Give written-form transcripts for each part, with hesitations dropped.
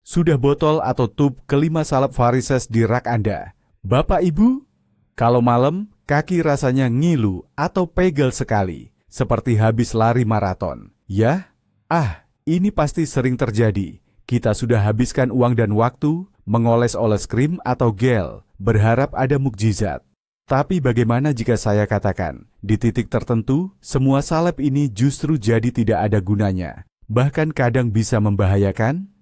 Sudah botol atau tub kelima salep varises di rak Anda. Bapak Ibu, kalau malam, kaki rasanya ngilu atau pegel sekali, seperti habis lari maraton. Ya? Ini pasti sering terjadi. Kita sudah habiskan uang dan waktu, mengoles-oles krim atau gel, berharap ada mukjizat. Tapi bagaimana jika saya katakan, di titik tertentu, semua salep ini justru jadi tidak ada gunanya, bahkan kadang bisa membahayakan?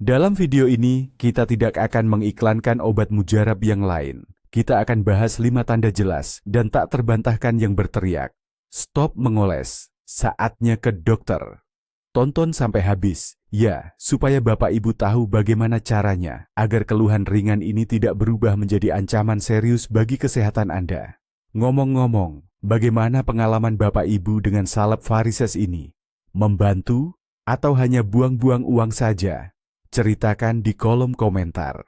Dalam video ini, kita tidak akan mengiklankan obat mujarab yang lain. Kita akan bahas 5 tanda jelas dan tak terbantahkan yang berteriak, "Stop mengoles, saatnya ke dokter." Tonton sampai habis, ya, supaya Bapak Ibu tahu bagaimana caranya agar keluhan ringan ini tidak berubah menjadi ancaman serius bagi kesehatan Anda. Ngomong-ngomong, bagaimana pengalaman Bapak Ibu dengan salep varises ini? Membantu atau hanya buang-buang uang saja? Ceritakan di kolom komentar.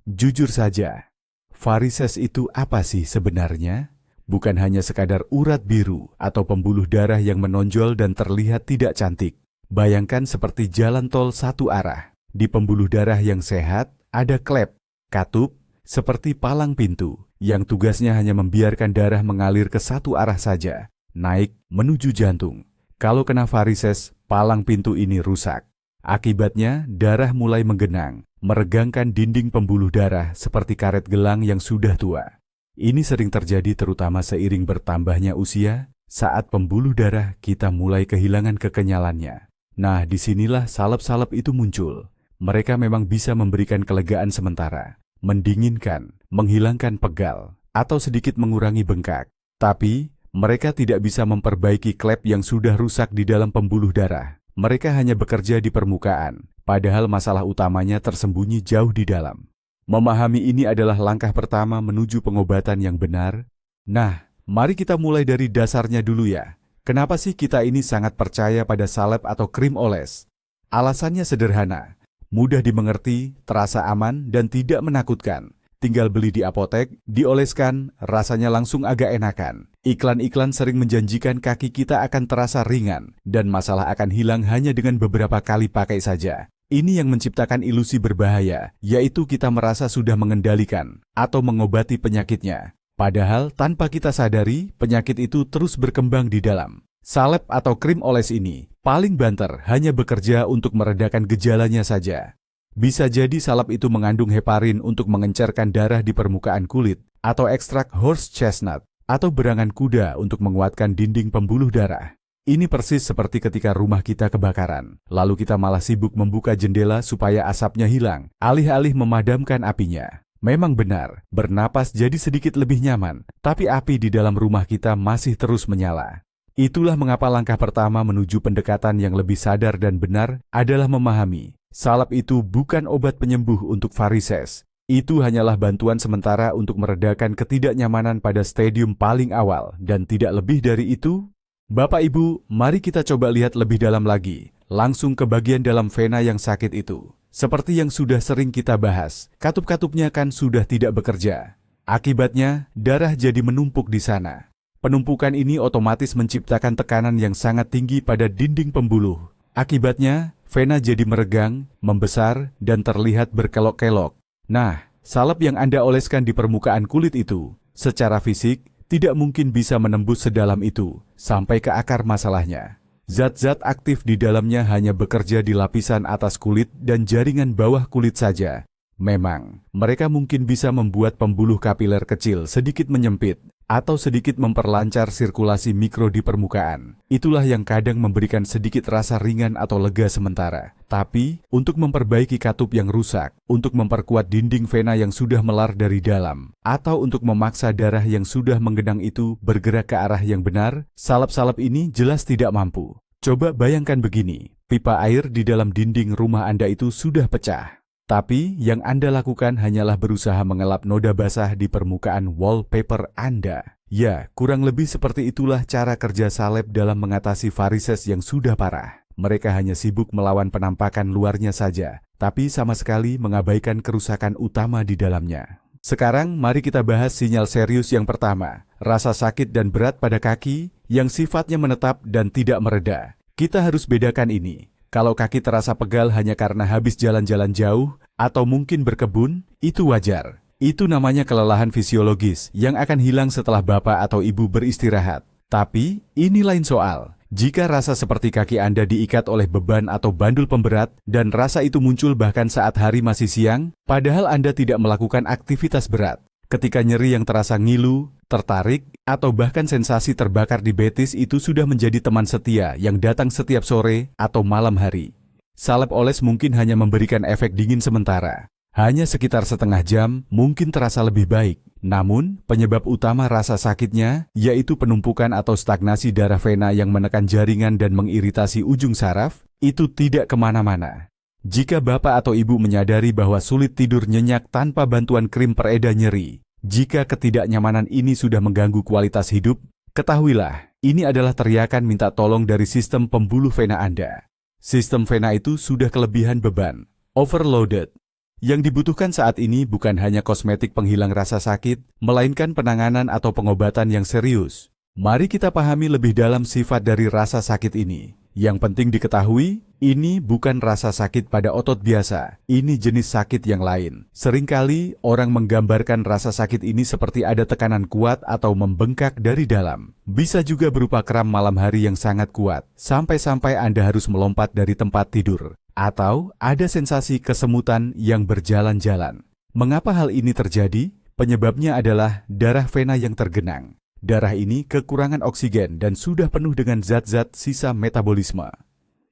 Jujur saja, varises itu apa sih sebenarnya? Bukan hanya sekadar urat biru atau pembuluh darah yang menonjol dan terlihat tidak cantik. Bayangkan seperti jalan tol satu arah. Di pembuluh darah yang sehat, ada klep, katup, seperti palang pintu, yang tugasnya hanya membiarkan darah mengalir ke satu arah saja, naik menuju jantung. Kalau kena varises, palang pintu ini rusak. Akibatnya, darah mulai menggenang, meregangkan dinding pembuluh darah seperti karet gelang yang sudah tua. Ini sering terjadi terutama seiring bertambahnya usia, saat pembuluh darah kita mulai kehilangan kekenyalannya. Nah, disinilah salep-salep itu muncul. Mereka memang bisa memberikan kelegaan sementara, mendinginkan, menghilangkan pegal, atau sedikit mengurangi bengkak. Tapi, mereka tidak bisa memperbaiki klep yang sudah rusak di dalam pembuluh darah. Mereka hanya bekerja di permukaan, padahal masalah utamanya tersembunyi jauh di dalam. Memahami ini adalah langkah pertama menuju pengobatan yang benar. Nah, mari kita mulai dari dasarnya dulu ya. Kenapa sih kita ini sangat percaya pada salep atau krim oles? Alasannya sederhana, mudah dimengerti, terasa aman, dan tidak menakutkan. Tinggal beli di apotek, dioleskan, rasanya langsung agak enakan. Iklan-iklan sering menjanjikan kaki kita akan terasa ringan, dan masalah akan hilang hanya dengan beberapa kali pakai saja. Ini yang menciptakan ilusi berbahaya, yaitu kita merasa sudah mengendalikan atau mengobati penyakitnya. Padahal tanpa kita sadari, penyakit itu terus berkembang di dalam. Salep atau krim oles ini paling banter hanya bekerja untuk meredakan gejalanya saja. Bisa jadi salep itu mengandung heparin untuk mengencerkan darah di permukaan kulit, atau ekstrak horse chestnut, atau berangan kuda untuk menguatkan dinding pembuluh darah. Ini persis seperti ketika rumah kita kebakaran, lalu kita malah sibuk membuka jendela supaya asapnya hilang, alih-alih memadamkan apinya. Memang benar, bernapas jadi sedikit lebih nyaman, tapi api di dalam rumah kita masih terus menyala. Itulah mengapa langkah pertama menuju pendekatan yang lebih sadar dan benar adalah memahami. Salep itu bukan obat penyembuh untuk varises. Itu hanyalah bantuan sementara untuk meredakan ketidaknyamanan pada stadium paling awal, dan tidak lebih dari itu. Bapak Ibu, mari kita coba lihat lebih dalam lagi, langsung ke bagian dalam vena yang sakit itu. Seperti yang sudah sering kita bahas, katup-katupnya kan sudah tidak bekerja. Akibatnya, darah jadi menumpuk di sana. Penumpukan ini otomatis menciptakan tekanan yang sangat tinggi pada dinding pembuluh. Akibatnya, vena jadi meregang, membesar, dan terlihat berkelok-kelok. Nah, salep yang Anda oleskan di permukaan kulit itu, secara fisik, tidak mungkin bisa menembus sedalam itu, sampai ke akar masalahnya. Zat-zat aktif di dalamnya hanya bekerja di lapisan atas kulit dan jaringan bawah kulit saja. Memang, mereka mungkin bisa membuat pembuluh kapiler kecil sedikit menyempit, atau sedikit memperlancar sirkulasi mikro di permukaan. Itulah yang kadang memberikan sedikit rasa ringan atau lega sementara. Tapi, untuk memperbaiki katup yang rusak, untuk memperkuat dinding vena yang sudah melar dari dalam, atau untuk memaksa darah yang sudah menggenang itu bergerak ke arah yang benar, salep-salep ini jelas tidak mampu. Coba bayangkan begini, pipa air di dalam dinding rumah Anda itu sudah pecah. Tapi, yang Anda lakukan hanyalah berusaha mengelap noda basah di permukaan wallpaper Anda. Ya, kurang lebih seperti itulah cara kerja salep dalam mengatasi varises yang sudah parah. Mereka hanya sibuk melawan penampakan luarnya saja, tapi sama sekali mengabaikan kerusakan utama di dalamnya. Sekarang, mari kita bahas sinyal serius yang pertama, rasa sakit dan berat pada kaki yang sifatnya menetap dan tidak mereda. Kita harus bedakan ini. Kalau kaki terasa pegal hanya karena habis jalan-jalan jauh atau mungkin berkebun, itu wajar. Itu namanya kelelahan fisiologis yang akan hilang setelah bapak atau ibu beristirahat. Tapi, ini lain soal. Jika rasa seperti kaki Anda diikat oleh beban atau bandul pemberat dan rasa itu muncul bahkan saat hari masih siang, padahal Anda tidak melakukan aktivitas berat. Ketika nyeri yang terasa ngilu, tertarik, atau bahkan sensasi terbakar di betis itu sudah menjadi teman setia yang datang setiap sore atau malam hari. Salep oles mungkin hanya memberikan efek dingin sementara. Hanya sekitar setengah jam, mungkin terasa lebih baik. Namun, penyebab utama rasa sakitnya yaitu penumpukan atau stagnasi darah vena yang menekan jaringan dan mengiritasi ujung saraf, itu tidak kemana-mana. Jika bapak atau ibu menyadari bahwa sulit tidur nyenyak tanpa bantuan krim pereda nyeri, jika ketidaknyamanan ini sudah mengganggu kualitas hidup, ketahuilah, ini adalah teriakan minta tolong dari sistem pembuluh vena Anda. Sistem vena itu sudah kelebihan beban, overloaded. Yang dibutuhkan saat ini bukan hanya kosmetik penghilang rasa sakit, melainkan penanganan atau pengobatan yang serius. Mari kita pahami lebih dalam sifat dari rasa sakit ini. Yang penting diketahui, ini bukan rasa sakit pada otot biasa, ini jenis sakit yang lain. Seringkali orang menggambarkan rasa sakit ini seperti ada tekanan kuat atau membengkak dari dalam. Bisa juga berupa kram malam hari yang sangat kuat, sampai-sampai Anda harus melompat dari tempat tidur. Atau ada sensasi kesemutan yang berjalan-jalan. Mengapa hal ini terjadi? Penyebabnya adalah darah vena yang tergenang. Darah ini kekurangan oksigen dan sudah penuh dengan zat-zat sisa metabolisme.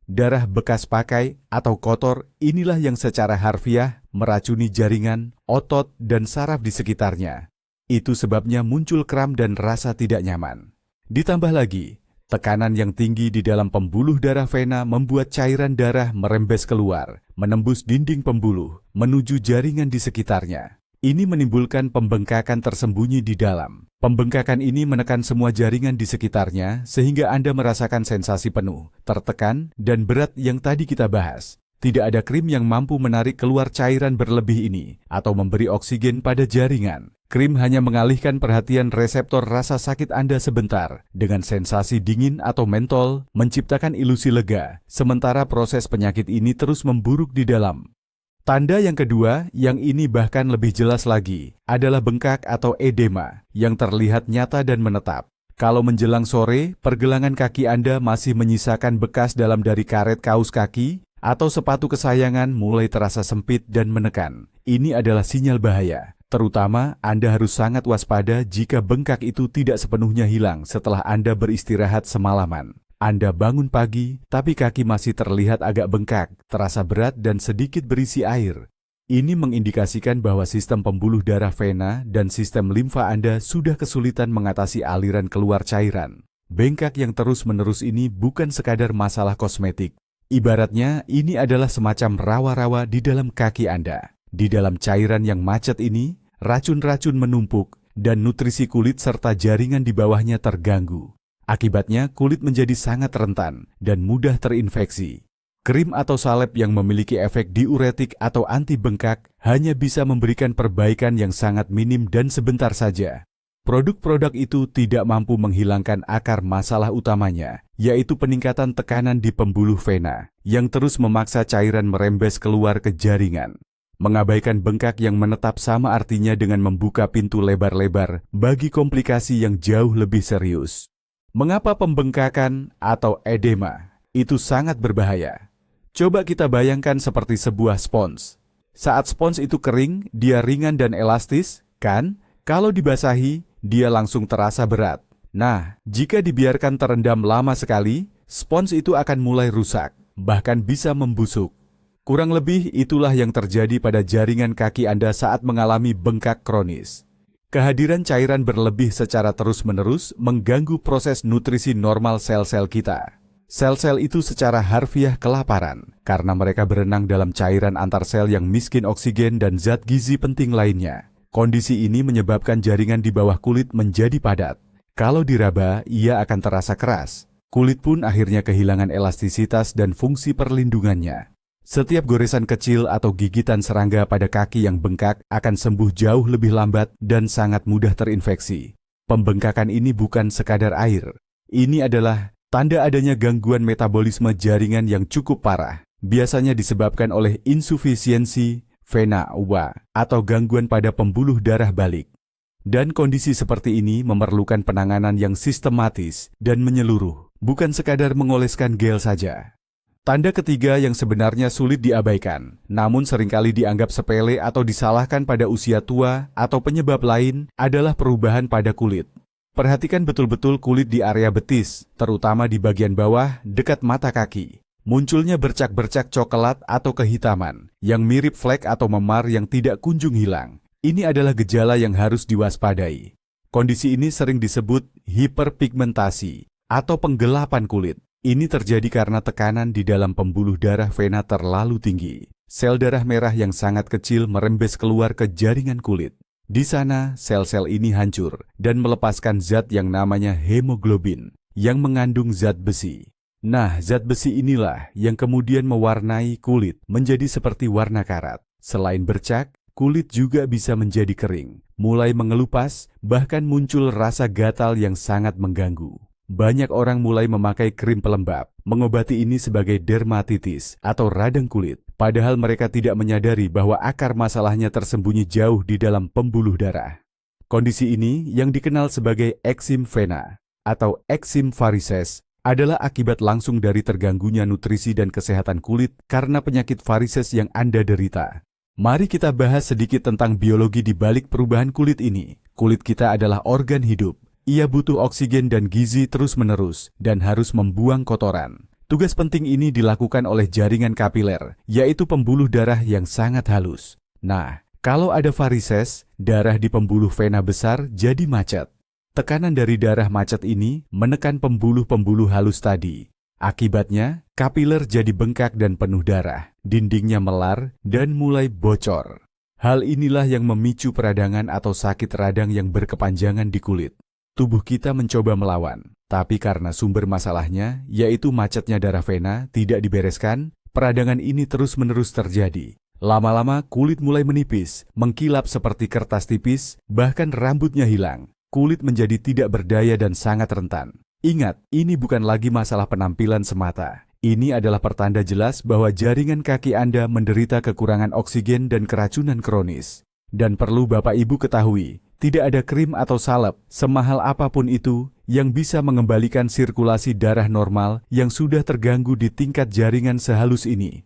Darah bekas pakai atau kotor inilah yang secara harfiah meracuni jaringan, otot, dan saraf di sekitarnya. Itu sebabnya muncul kram dan rasa tidak nyaman. Ditambah lagi, tekanan yang tinggi di dalam pembuluh darah vena membuat cairan darah merembes keluar, menembus dinding pembuluh, menuju jaringan di sekitarnya. Ini menimbulkan pembengkakan tersembunyi di dalam. Pembengkakan ini menekan semua jaringan di sekitarnya sehingga Anda merasakan sensasi penuh, tertekan, dan berat yang tadi kita bahas. Tidak ada krim yang mampu menarik keluar cairan berlebih ini atau memberi oksigen pada jaringan. Krim hanya mengalihkan perhatian reseptor rasa sakit Anda sebentar dengan sensasi dingin atau mentol, menciptakan ilusi lega, sementara proses penyakit ini terus memburuk di dalam. Tanda yang kedua, yang ini bahkan lebih jelas lagi, adalah bengkak atau edema yang terlihat nyata dan menetap. Kalau menjelang sore, pergelangan kaki Anda masih menyisakan bekas dalam dari karet kaus kaki atau sepatu kesayangan mulai terasa sempit dan menekan. Ini adalah sinyal bahaya. Terutama, Anda harus sangat waspada jika bengkak itu tidak sepenuhnya hilang setelah Anda beristirahat semalaman. Anda bangun pagi, tapi kaki masih terlihat agak bengkak, terasa berat dan sedikit berisi air. Ini mengindikasikan bahwa sistem pembuluh darah vena dan sistem limfa Anda sudah kesulitan mengatasi aliran keluar cairan. Bengkak yang terus-menerus ini bukan sekadar masalah kosmetik. Ibaratnya, ini adalah semacam rawa-rawa di dalam kaki Anda. Di dalam cairan yang macet ini, racun-racun menumpuk dan nutrisi kulit serta jaringan di bawahnya terganggu. Akibatnya, kulit menjadi sangat rentan dan mudah terinfeksi. Krim atau salep yang memiliki efek diuretik atau anti bengkak hanya bisa memberikan perbaikan yang sangat minim dan sebentar saja. Produk-produk itu tidak mampu menghilangkan akar masalah utamanya, yaitu peningkatan tekanan di pembuluh vena, yang terus memaksa cairan merembes keluar ke jaringan. Mengabaikan bengkak yang menetap sama artinya dengan membuka pintu lebar-lebar bagi komplikasi yang jauh lebih serius. Mengapa pembengkakan atau edema itu sangat berbahaya? Coba kita bayangkan seperti sebuah spons. Saat spons itu kering, dia ringan dan elastis, kan? Kalau dibasahi, dia langsung terasa berat. Nah, jika dibiarkan terendam lama sekali, spons itu akan mulai rusak, bahkan bisa membusuk. Kurang lebih itulah yang terjadi pada jaringan kaki Anda saat mengalami bengkak kronis. Kehadiran cairan berlebih secara terus-menerus mengganggu proses nutrisi normal sel-sel kita. Sel-sel itu secara harfiah kelaparan karena mereka berenang dalam cairan antar sel yang miskin oksigen dan zat gizi penting lainnya. Kondisi ini menyebabkan jaringan di bawah kulit menjadi padat. Kalau diraba, ia akan terasa keras. Kulit pun akhirnya kehilangan elastisitas dan fungsi perlindungannya. Setiap goresan kecil atau gigitan serangga pada kaki yang bengkak akan sembuh jauh lebih lambat dan sangat mudah terinfeksi. Pembengkakan ini bukan sekadar air. Ini adalah Tanda adanya gangguan metabolisme jaringan yang cukup parah, biasanya disebabkan oleh insufisiensi vena cava atau gangguan pada pembuluh darah balik. Dan kondisi seperti ini memerlukan penanganan yang sistematis dan menyeluruh, bukan sekadar mengoleskan gel saja. Tanda ketiga yang sebenarnya sulit diabaikan, namun seringkali dianggap sepele atau disalahkan pada usia tua atau penyebab lain adalah perubahan pada kulit. Perhatikan betul-betul kulit di area betis, terutama di bagian bawah dekat mata kaki. Munculnya bercak-bercak coklat atau kehitaman yang mirip flek atau memar yang tidak kunjung hilang. Ini adalah gejala yang harus diwaspadai. Kondisi ini sering disebut hiperpigmentasi atau penggelapan kulit. Ini terjadi karena tekanan di dalam pembuluh darah vena terlalu tinggi. Sel darah merah yang sangat kecil merembes keluar ke jaringan kulit. Di sana, sel-sel ini hancur dan melepaskan zat yang namanya hemoglobin yang mengandung zat besi. Nah, zat besi inilah yang kemudian mewarnai kulit menjadi seperti warna karat. Selain bercak, kulit juga bisa menjadi kering, mulai mengelupas, bahkan muncul rasa gatal yang sangat mengganggu. Banyak orang mulai memakai krim pelembab, mengobati ini sebagai dermatitis atau radang kulit. Padahal mereka tidak menyadari bahwa akar masalahnya tersembunyi jauh di dalam pembuluh darah. Kondisi ini yang dikenal sebagai eksim vena atau eksim varises adalah akibat langsung dari terganggunya nutrisi dan kesehatan kulit karena penyakit varises yang Anda derita. Mari kita bahas sedikit tentang biologi di balik perubahan kulit ini. Kulit kita adalah organ hidup. Ia butuh oksigen dan gizi terus-menerus dan harus membuang kotoran. Tugas penting ini dilakukan oleh jaringan kapiler, yaitu pembuluh darah yang sangat halus. Nah, kalau ada varises, darah di pembuluh vena besar jadi macet. Tekanan dari darah macet ini menekan pembuluh-pembuluh halus tadi. Akibatnya, kapiler jadi bengkak dan penuh darah, dindingnya melar dan mulai bocor. Hal inilah yang memicu peradangan atau sakit radang yang berkepanjangan di kulit. Tubuh kita mencoba melawan, tapi karena sumber masalahnya, yaitu macetnya darah vena, tidak dibereskan, peradangan ini terus-menerus terjadi. Lama-lama kulit mulai menipis, mengkilap seperti kertas tipis, bahkan rambutnya hilang. Kulit menjadi tidak berdaya dan sangat rentan. Ingat, ini bukan lagi masalah penampilan semata. Ini adalah pertanda jelas bahwa jaringan kaki Anda menderita kekurangan oksigen dan keracunan kronis. Dan perlu Bapak Ibu ketahui, tidak ada krim atau salep, semahal apapun itu, yang bisa mengembalikan sirkulasi darah normal yang sudah terganggu di tingkat jaringan sehalus ini.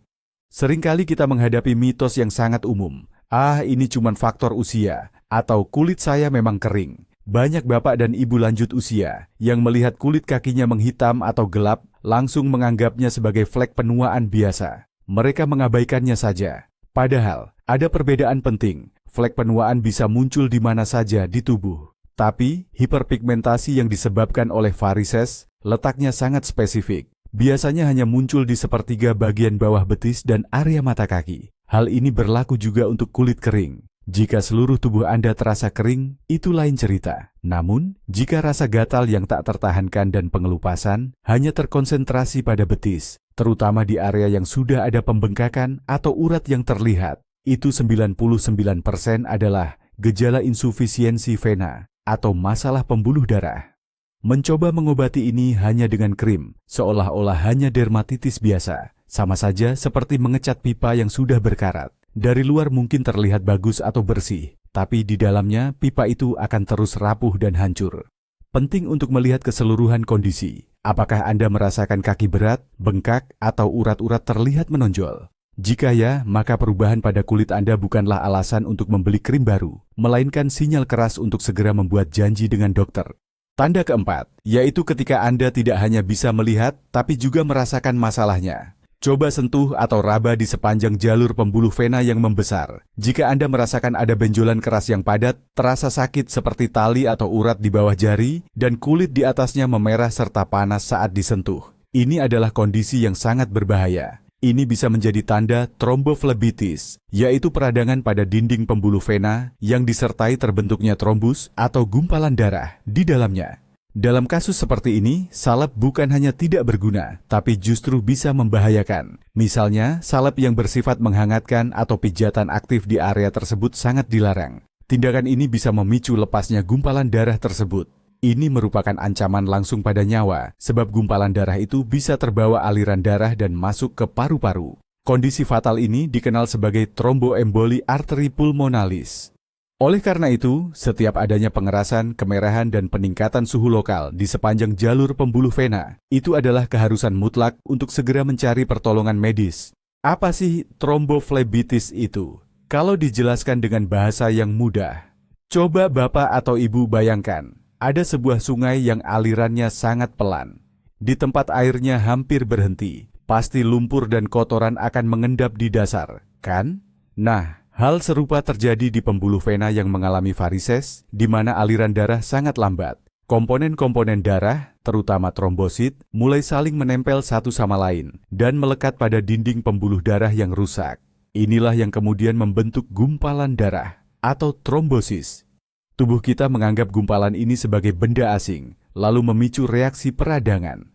Seringkali kita menghadapi mitos yang sangat umum. Ini cuma faktor usia, atau kulit saya memang kering. Banyak bapak dan ibu lanjut usia yang melihat kulit kakinya menghitam atau gelap, langsung menganggapnya sebagai flek penuaan biasa. Mereka mengabaikannya saja. Padahal, ada perbedaan penting. Flek penuaan bisa muncul di mana saja di tubuh. Tapi, hiperpigmentasi yang disebabkan oleh varises, letaknya sangat spesifik. Biasanya hanya muncul di sepertiga bagian bawah betis dan area mata kaki. Hal ini berlaku juga untuk kulit kering. Jika seluruh tubuh Anda terasa kering, itu lain cerita. Namun, jika rasa gatal yang tak tertahankan dan pengelupasan hanya terkonsentrasi pada betis, terutama di area yang sudah ada pembengkakan atau urat yang terlihat, itu 99% adalah gejala insufisiensi vena atau masalah pembuluh darah. Mencoba mengobati ini hanya dengan krim, seolah-olah hanya dermatitis biasa, sama saja seperti mengecat pipa yang sudah berkarat. Dari luar mungkin terlihat bagus atau bersih, tapi di dalamnya pipa itu akan terus rapuh dan hancur. Penting untuk melihat keseluruhan kondisi. Apakah Anda merasakan kaki berat, bengkak, atau urat-urat terlihat menonjol? Jika ya, maka perubahan pada kulit Anda bukanlah alasan untuk membeli krim baru, melainkan sinyal keras untuk segera membuat janji dengan dokter. Tanda keempat, yaitu ketika Anda tidak hanya bisa melihat, tapi juga merasakan masalahnya. Coba sentuh atau raba di sepanjang jalur pembuluh vena yang membesar. Jika Anda merasakan ada benjolan keras yang padat, terasa sakit seperti tali atau urat di bawah jari, dan kulit di atasnya memerah serta panas saat disentuh. Ini adalah kondisi yang sangat berbahaya. Ini bisa menjadi tanda tromboflebitis, yaitu peradangan pada dinding pembuluh vena yang disertai terbentuknya trombus atau gumpalan darah di dalamnya. Dalam kasus seperti ini, salep bukan hanya tidak berguna, tapi justru bisa membahayakan. Misalnya, salep yang bersifat menghangatkan atau pijatan aktif di area tersebut sangat dilarang. Tindakan ini bisa memicu lepasnya gumpalan darah tersebut. Ini merupakan ancaman langsung pada nyawa, sebab gumpalan darah itu bisa terbawa aliran darah dan masuk ke paru-paru. Kondisi fatal ini dikenal sebagai tromboemboli arteri pulmonalis. Oleh karena itu, setiap adanya pengerasan, kemerahan, dan peningkatan suhu lokal di sepanjang jalur pembuluh vena, itu adalah keharusan mutlak untuk segera mencari pertolongan medis. Apa sih tromboflebitis itu? Kalau dijelaskan dengan bahasa yang mudah, coba Bapak atau Ibu bayangkan, ada sebuah sungai yang alirannya sangat pelan. Di tempat airnya hampir berhenti, pasti lumpur dan kotoran akan mengendap di dasar, kan? Nah, hal serupa terjadi di pembuluh vena yang mengalami varises, di mana aliran darah sangat lambat. Komponen-komponen darah, terutama trombosit, mulai saling menempel satu sama lain dan melekat pada dinding pembuluh darah yang rusak. Inilah yang kemudian membentuk gumpalan darah atau trombosis. Tubuh kita menganggap gumpalan ini sebagai benda asing, lalu memicu reaksi peradangan.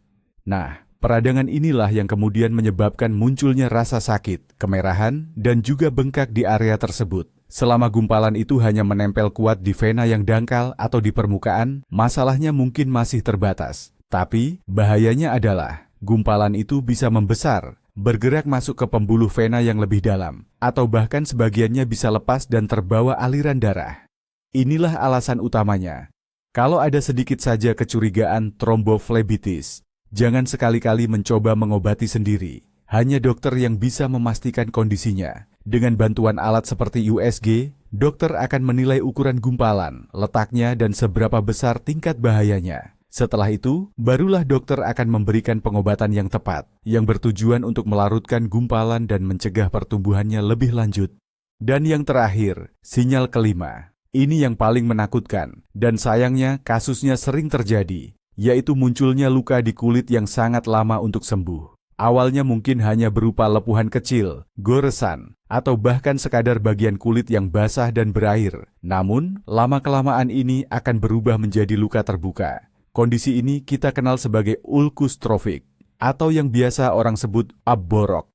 Nah, peradangan inilah yang kemudian menyebabkan munculnya rasa sakit, kemerahan, dan juga bengkak di area tersebut. Selama gumpalan itu hanya menempel kuat di vena yang dangkal atau di permukaan, masalahnya mungkin masih terbatas. Tapi, bahayanya adalah gumpalan itu bisa membesar, bergerak masuk ke pembuluh vena yang lebih dalam, atau bahkan sebagiannya bisa lepas dan terbawa aliran darah. Inilah alasan utamanya. Kalau ada sedikit saja kecurigaan tromboflebitis, jangan sekali-kali mencoba mengobati sendiri. Hanya dokter yang bisa memastikan kondisinya. Dengan bantuan alat seperti USG, dokter akan menilai ukuran gumpalan, letaknya, dan seberapa besar tingkat bahayanya. Setelah itu, barulah dokter akan memberikan pengobatan yang tepat, yang bertujuan untuk melarutkan gumpalan dan mencegah pertumbuhannya lebih lanjut. Dan yang terakhir, sinyal kelima. Ini yang paling menakutkan, dan sayangnya kasusnya sering terjadi, yaitu munculnya luka di kulit yang sangat lama untuk sembuh. Awalnya mungkin hanya berupa lepuhan kecil, goresan, atau bahkan sekadar bagian kulit yang basah dan berair. Namun, lama-kelamaan ini akan berubah menjadi luka terbuka. Kondisi ini kita kenal sebagai ulkus trofik, atau yang biasa orang sebut borok.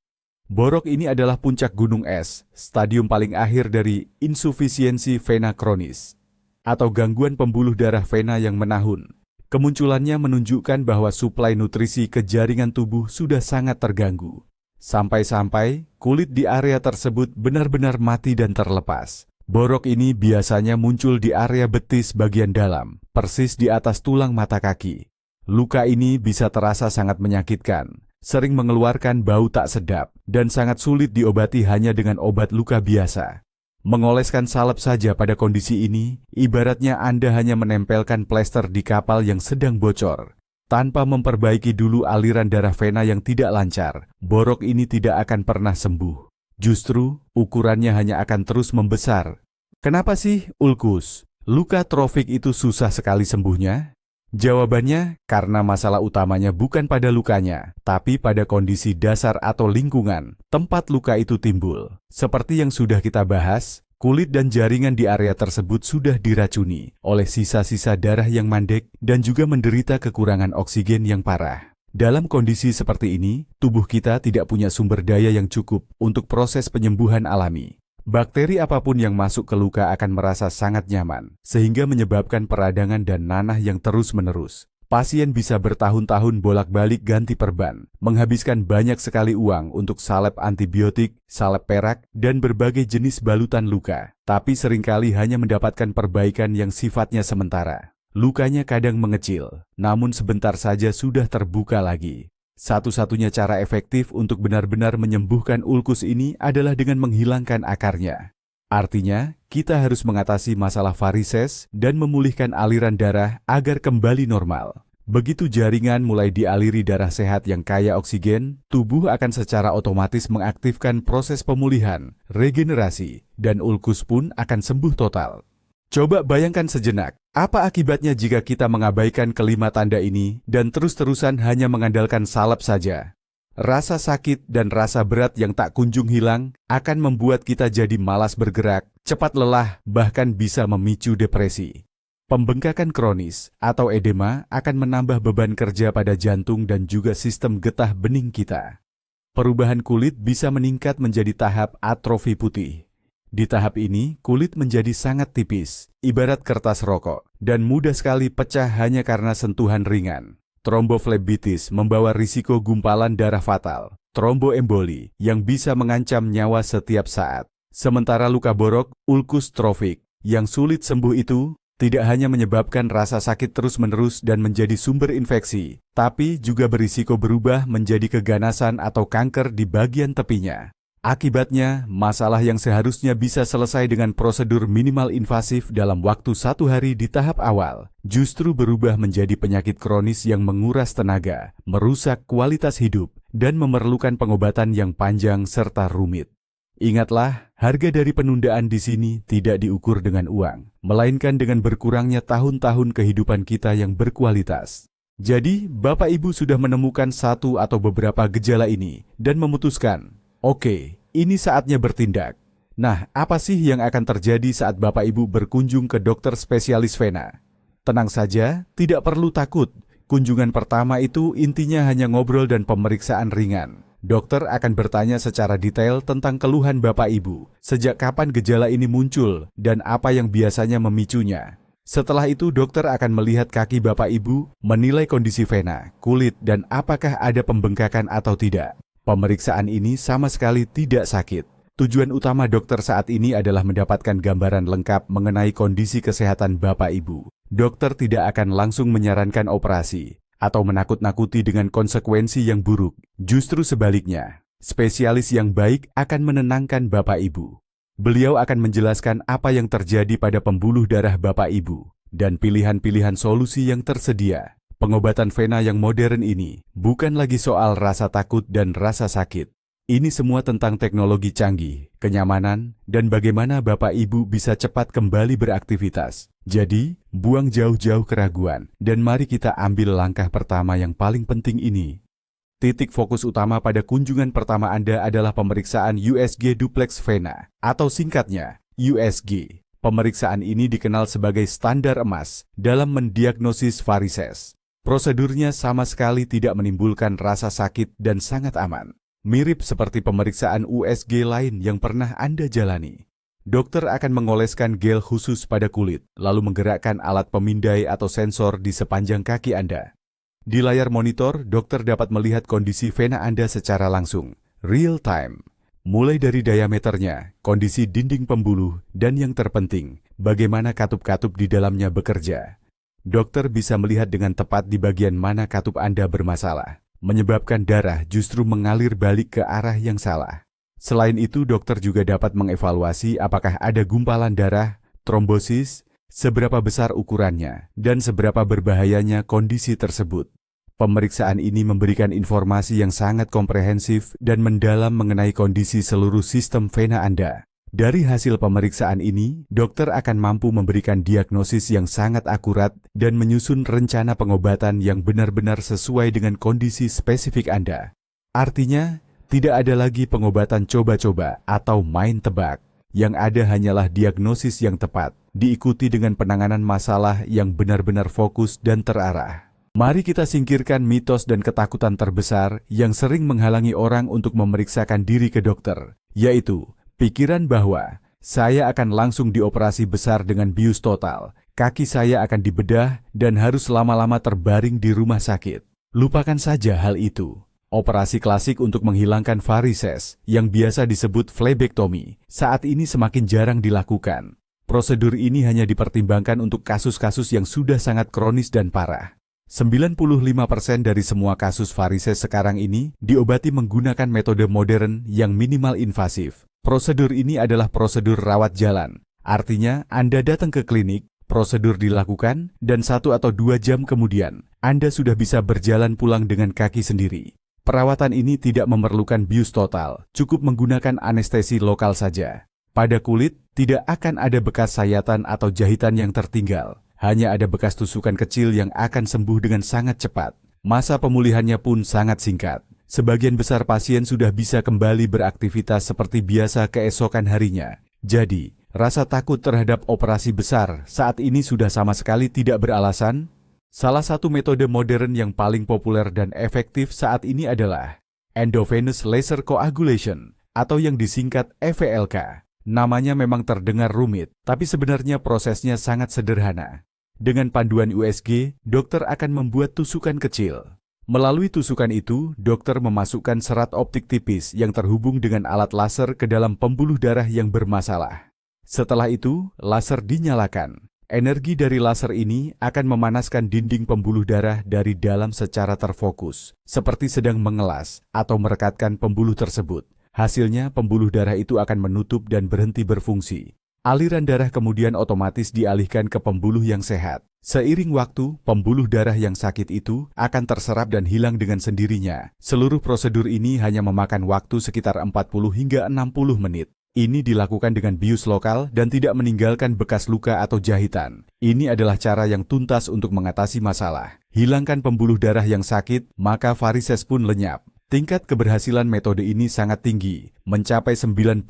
Borok ini adalah puncak gunung es, stadium paling akhir dari insufisiensi vena kronis, atau gangguan pembuluh darah vena yang menahun. Kemunculannya menunjukkan bahwa suplai nutrisi ke jaringan tubuh sudah sangat terganggu. Sampai-sampai kulit di area tersebut benar-benar mati dan terlepas. Borok ini biasanya muncul di area betis bagian dalam, persis di atas tulang mata kaki. Luka ini bisa terasa sangat menyakitkan, sering mengeluarkan bau tak sedap, dan sangat sulit diobati hanya dengan obat luka biasa. Mengoleskan salep saja pada kondisi ini, ibaratnya Anda hanya menempelkan plester di kapal yang sedang bocor. Tanpa memperbaiki dulu aliran darah vena yang tidak lancar, borok ini tidak akan pernah sembuh. Justru, ukurannya hanya akan terus membesar. Kenapa sih ulkus? Luka trofik itu susah sekali sembuhnya? Jawabannya, karena masalah utamanya bukan pada lukanya, tapi pada kondisi dasar atau lingkungan tempat luka itu timbul. Seperti yang sudah kita bahas, kulit dan jaringan di area tersebut sudah diracuni oleh sisa-sisa darah yang mandek dan juga menderita kekurangan oksigen yang parah. Dalam kondisi seperti ini, tubuh kita tidak punya sumber daya yang cukup untuk proses penyembuhan alami. Bakteri apapun yang masuk ke luka akan merasa sangat nyaman, sehingga menyebabkan peradangan dan nanah yang terus-menerus. Pasien bisa bertahun-tahun bolak-balik ganti perban, menghabiskan banyak sekali uang untuk salep antibiotik, salep perak, dan berbagai jenis balutan luka, tapi seringkali hanya mendapatkan perbaikan yang sifatnya sementara. Lukanya kadang mengecil, namun sebentar saja sudah terbuka lagi. Satu-satunya cara efektif untuk benar-benar menyembuhkan ulkus ini adalah dengan menghilangkan akarnya. Artinya, kita harus mengatasi masalah varises dan memulihkan aliran darah agar kembali normal. Begitu jaringan mulai dialiri darah sehat yang kaya oksigen, tubuh akan secara otomatis mengaktifkan proses pemulihan, regenerasi, dan ulkus pun akan sembuh total. Coba bayangkan sejenak, apa akibatnya jika kita mengabaikan kelima tanda ini dan terus-terusan hanya mengandalkan salep saja? Rasa sakit dan rasa berat yang tak kunjung hilang akan membuat kita jadi malas bergerak, cepat lelah, bahkan bisa memicu depresi. Pembengkakan kronis atau edema akan menambah beban kerja pada jantung dan juga sistem getah bening kita. Perubahan kulit bisa meningkat menjadi tahap atrofi putih. Di tahap ini, kulit menjadi sangat tipis, ibarat kertas rokok, dan mudah sekali pecah hanya karena sentuhan ringan. Tromboflebitis membawa risiko gumpalan darah fatal, tromboemboli yang bisa mengancam nyawa setiap saat. Sementara luka borok, ulkus trofik, yang sulit sembuh itu, tidak hanya menyebabkan rasa sakit terus-menerus dan menjadi sumber infeksi, tapi juga berisiko berubah menjadi keganasan atau kanker di bagian tepinya. Akibatnya, masalah yang seharusnya bisa selesai dengan prosedur minimal invasif dalam waktu 1 hari di tahap awal, justru berubah menjadi penyakit kronis yang menguras tenaga, merusak kualitas hidup, dan memerlukan pengobatan yang panjang serta rumit. Ingatlah, harga dari penundaan di sini tidak diukur dengan uang, melainkan dengan berkurangnya tahun-tahun kehidupan kita yang berkualitas. Jadi, Bapak Ibu sudah menemukan satu atau beberapa gejala ini dan memutuskan, oke, ini saatnya bertindak. Nah, apa sih yang akan terjadi saat Bapak Ibu berkunjung ke dokter spesialis vena? Tenang saja, tidak perlu takut. Kunjungan pertama itu intinya hanya ngobrol dan pemeriksaan ringan. Dokter akan bertanya secara detail tentang keluhan Bapak Ibu, sejak kapan gejala ini muncul, dan apa yang biasanya memicunya. Setelah itu dokter akan melihat kaki Bapak Ibu, menilai kondisi vena, kulit, dan apakah ada pembengkakan atau tidak. Pemeriksaan ini sama sekali tidak sakit. Tujuan utama dokter saat ini adalah mendapatkan gambaran lengkap mengenai kondisi kesehatan Bapak Ibu. Dokter tidak akan langsung menyarankan operasi atau menakut-nakuti dengan konsekuensi yang buruk. Justru sebaliknya, spesialis yang baik akan menenangkan Bapak Ibu. Beliau akan menjelaskan apa yang terjadi pada pembuluh darah Bapak Ibu dan pilihan-pilihan solusi yang tersedia. Pengobatan vena yang modern ini bukan lagi soal rasa takut dan rasa sakit. Ini semua tentang teknologi canggih, kenyamanan, dan bagaimana Bapak Ibu bisa cepat kembali beraktivitas. Jadi, buang jauh-jauh keraguan, dan mari kita ambil langkah pertama yang paling penting ini. Titik fokus utama pada kunjungan pertama Anda adalah pemeriksaan USG Duplex Vena, atau singkatnya, USG. Pemeriksaan ini dikenal sebagai standar emas dalam mendiagnosis varises. Prosedurnya sama sekali tidak menimbulkan rasa sakit dan sangat aman. Mirip seperti pemeriksaan USG lain yang pernah Anda jalani. Dokter akan mengoleskan gel khusus pada kulit, lalu menggerakkan alat pemindai atau sensor di sepanjang kaki Anda. Di layar monitor, dokter dapat melihat kondisi vena Anda secara langsung, real time. Mulai dari diameternya, kondisi dinding pembuluh, dan yang terpenting, bagaimana katup-katup di dalamnya bekerja. Dokter bisa melihat dengan tepat di bagian mana katup Anda bermasalah, menyebabkan darah justru mengalir balik ke arah yang salah. Selain itu, dokter juga dapat mengevaluasi apakah ada gumpalan darah, trombosis, seberapa besar ukurannya, dan seberapa berbahayanya kondisi tersebut. Pemeriksaan ini memberikan informasi yang sangat komprehensif dan mendalam mengenai kondisi seluruh sistem vena Anda. Dari hasil pemeriksaan ini, dokter akan mampu memberikan diagnosis yang sangat akurat dan menyusun rencana pengobatan yang benar-benar sesuai dengan kondisi spesifik Anda. Artinya, tidak ada lagi pengobatan coba-coba atau main tebak. Yang ada hanyalah diagnosis yang tepat, diikuti dengan penanganan masalah yang benar-benar fokus dan terarah. Mari kita singkirkan mitos dan ketakutan terbesar yang sering menghalangi orang untuk memeriksakan diri ke dokter, yaitu pikiran bahwa saya akan langsung dioperasi besar dengan bius total, kaki saya akan dibedah dan harus lama-lama terbaring di rumah sakit. Lupakan saja hal itu. Operasi klasik untuk menghilangkan varises, yang biasa disebut flebektomi, saat ini semakin jarang dilakukan. Prosedur ini hanya dipertimbangkan untuk kasus-kasus yang sudah sangat kronis dan parah. 95% dari semua kasus varises sekarang ini diobati menggunakan metode modern yang minimal invasif. Prosedur ini adalah prosedur rawat jalan. Artinya, Anda datang ke klinik, prosedur dilakukan, dan 1 atau 2 jam kemudian, Anda sudah bisa berjalan pulang dengan kaki sendiri. Perawatan ini tidak memerlukan bius total, cukup menggunakan anestesi lokal saja. Pada kulit, tidak akan ada bekas sayatan atau jahitan yang tertinggal. Hanya ada bekas tusukan kecil yang akan sembuh dengan sangat cepat. Masa pemulihannya pun sangat singkat. Sebagian besar pasien sudah bisa kembali beraktivitas seperti biasa keesokan harinya. Jadi, rasa takut terhadap operasi besar saat ini sudah sama sekali tidak beralasan. Salah satu metode modern yang paling populer dan efektif saat ini adalah endovenous laser coagulation atau yang disingkat EVLK. Namanya memang terdengar rumit, tapi sebenarnya prosesnya sangat sederhana. Dengan panduan USG, dokter akan membuat tusukan kecil. Melalui tusukan itu, dokter memasukkan serat optik tipis yang terhubung dengan alat laser ke dalam pembuluh darah yang bermasalah. Setelah itu, laser dinyalakan. Energi dari laser ini akan memanaskan dinding pembuluh darah dari dalam secara terfokus, seperti sedang mengelas atau merekatkan pembuluh tersebut. Hasilnya, pembuluh darah itu akan menutup dan berhenti berfungsi. Aliran darah kemudian otomatis dialihkan ke pembuluh yang sehat. Seiring waktu, pembuluh darah yang sakit itu akan terserap dan hilang dengan sendirinya. Seluruh prosedur ini hanya memakan waktu sekitar 40 hingga 60 menit. Ini dilakukan dengan bius lokal dan tidak meninggalkan bekas luka atau jahitan. Ini adalah cara yang tuntas untuk mengatasi masalah. Hilangkan pembuluh darah yang sakit, maka varises pun lenyap. Tingkat keberhasilan metode ini sangat tinggi, mencapai 98%.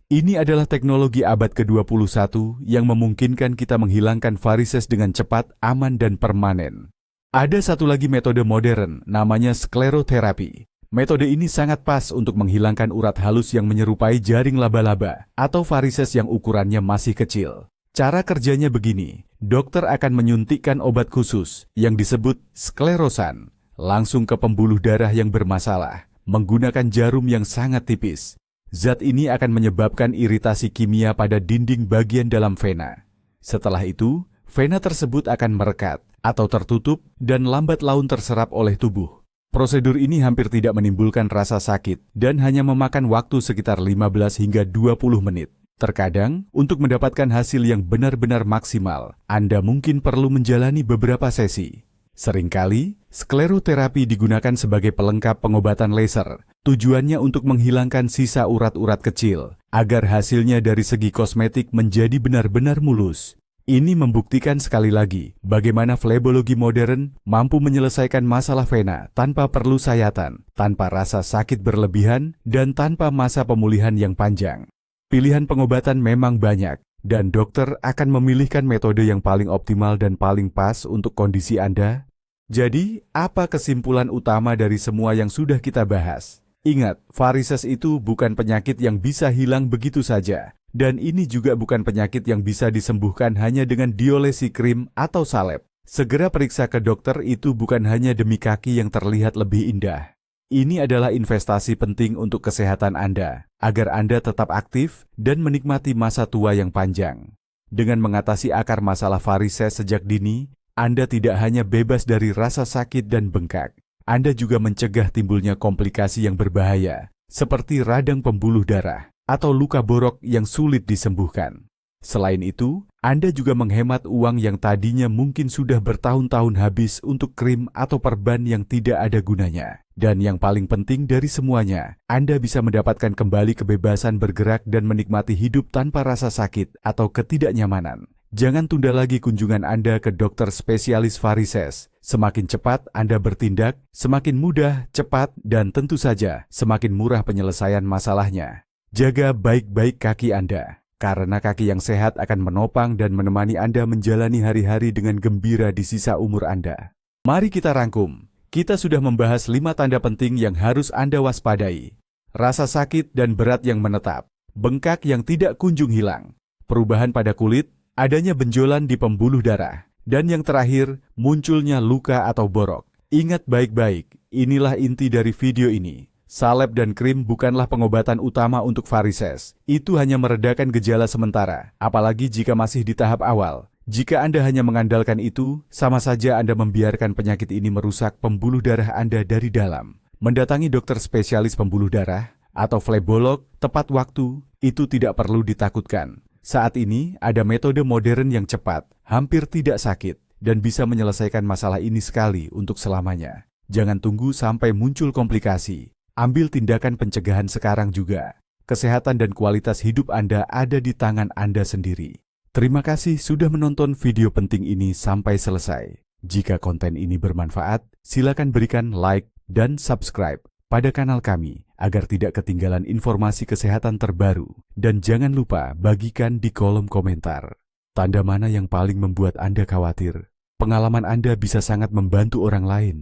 Ini adalah teknologi abad ke-21 yang memungkinkan kita menghilangkan varises dengan cepat, aman, dan permanen. Ada satu lagi metode modern, namanya skleroterapi. Metode ini sangat pas untuk menghilangkan urat halus yang menyerupai jaring laba-laba atau varises yang ukurannya masih kecil. Cara kerjanya begini, dokter akan menyuntikkan obat khusus yang disebut sklerosan langsung ke pembuluh darah yang bermasalah menggunakan jarum yang sangat tipis. Zat ini akan menyebabkan iritasi kimia pada dinding bagian dalam vena. Setelah itu, vena tersebut akan merekat atau tertutup dan lambat laun terserap oleh tubuh. Prosedur ini hampir tidak menimbulkan rasa sakit dan hanya memakan waktu sekitar 15 hingga 20 menit. Terkadang, untuk mendapatkan hasil yang benar-benar maksimal, Anda mungkin perlu menjalani beberapa sesi. Seringkali, skleroterapi digunakan sebagai pelengkap pengobatan laser. Tujuannya untuk menghilangkan sisa urat-urat kecil, agar hasilnya dari segi kosmetik menjadi benar-benar mulus. Ini membuktikan sekali lagi bagaimana flebologi modern mampu menyelesaikan masalah vena tanpa perlu sayatan, tanpa rasa sakit berlebihan, dan tanpa masa pemulihan yang panjang. Pilihan pengobatan memang banyak, dan dokter akan memilihkan metode yang paling optimal dan paling pas untuk kondisi Anda. Jadi, apa kesimpulan utama dari semua yang sudah kita bahas? Ingat, varises itu bukan penyakit yang bisa hilang begitu saja. Dan ini juga bukan penyakit yang bisa disembuhkan hanya dengan diolesi krim atau salep. Segera periksa ke dokter itu bukan hanya demi kaki yang terlihat lebih indah. Ini adalah investasi penting untuk kesehatan Anda, agar Anda tetap aktif dan menikmati masa tua yang panjang. Dengan mengatasi akar masalah varises sejak dini, Anda tidak hanya bebas dari rasa sakit dan bengkak. Anda juga mencegah timbulnya komplikasi yang berbahaya, seperti radang pembuluh darah atau luka borok yang sulit disembuhkan. Selain itu, Anda juga menghemat uang yang tadinya mungkin sudah bertahun-tahun habis untuk krim atau perban yang tidak ada gunanya. Dan yang paling penting dari semuanya, Anda bisa mendapatkan kembali kebebasan bergerak dan menikmati hidup tanpa rasa sakit atau ketidaknyamanan. Jangan tunda lagi kunjungan Anda ke dokter spesialis varises. Semakin cepat Anda bertindak, semakin mudah, cepat, dan tentu saja semakin murah penyelesaian masalahnya. Jaga baik-baik kaki Anda, karena kaki yang sehat akan menopang dan menemani Anda menjalani hari-hari dengan gembira di sisa umur Anda. Mari kita rangkum. Kita sudah membahas 5 tanda penting yang harus Anda waspadai. Rasa sakit dan berat yang menetap, bengkak yang tidak kunjung hilang, perubahan pada kulit, adanya benjolan di pembuluh darah, dan yang terakhir, munculnya luka atau borok. Ingat baik-baik, inilah inti dari video ini. Salep dan krim bukanlah pengobatan utama untuk varises. Itu hanya meredakan gejala sementara, apalagi jika masih di tahap awal. Jika Anda hanya mengandalkan itu, sama saja Anda membiarkan penyakit ini merusak pembuluh darah Anda dari dalam. Mendatangi dokter spesialis pembuluh darah atau flebolog tepat waktu, itu tidak perlu ditakutkan. Saat ini ada metode modern yang cepat, hampir tidak sakit, dan bisa menyelesaikan masalah ini sekali untuk selamanya. Jangan tunggu sampai muncul komplikasi. Ambil tindakan pencegahan sekarang juga. Kesehatan dan kualitas hidup Anda ada di tangan Anda sendiri. Terima kasih sudah menonton video penting ini sampai selesai. Jika konten ini bermanfaat, silakan berikan like dan subscribe pada kanal kami agar tidak ketinggalan informasi kesehatan terbaru. Dan jangan lupa bagikan di kolom komentar. Tanda mana yang paling membuat Anda khawatir? Pengalaman Anda bisa sangat membantu orang lain.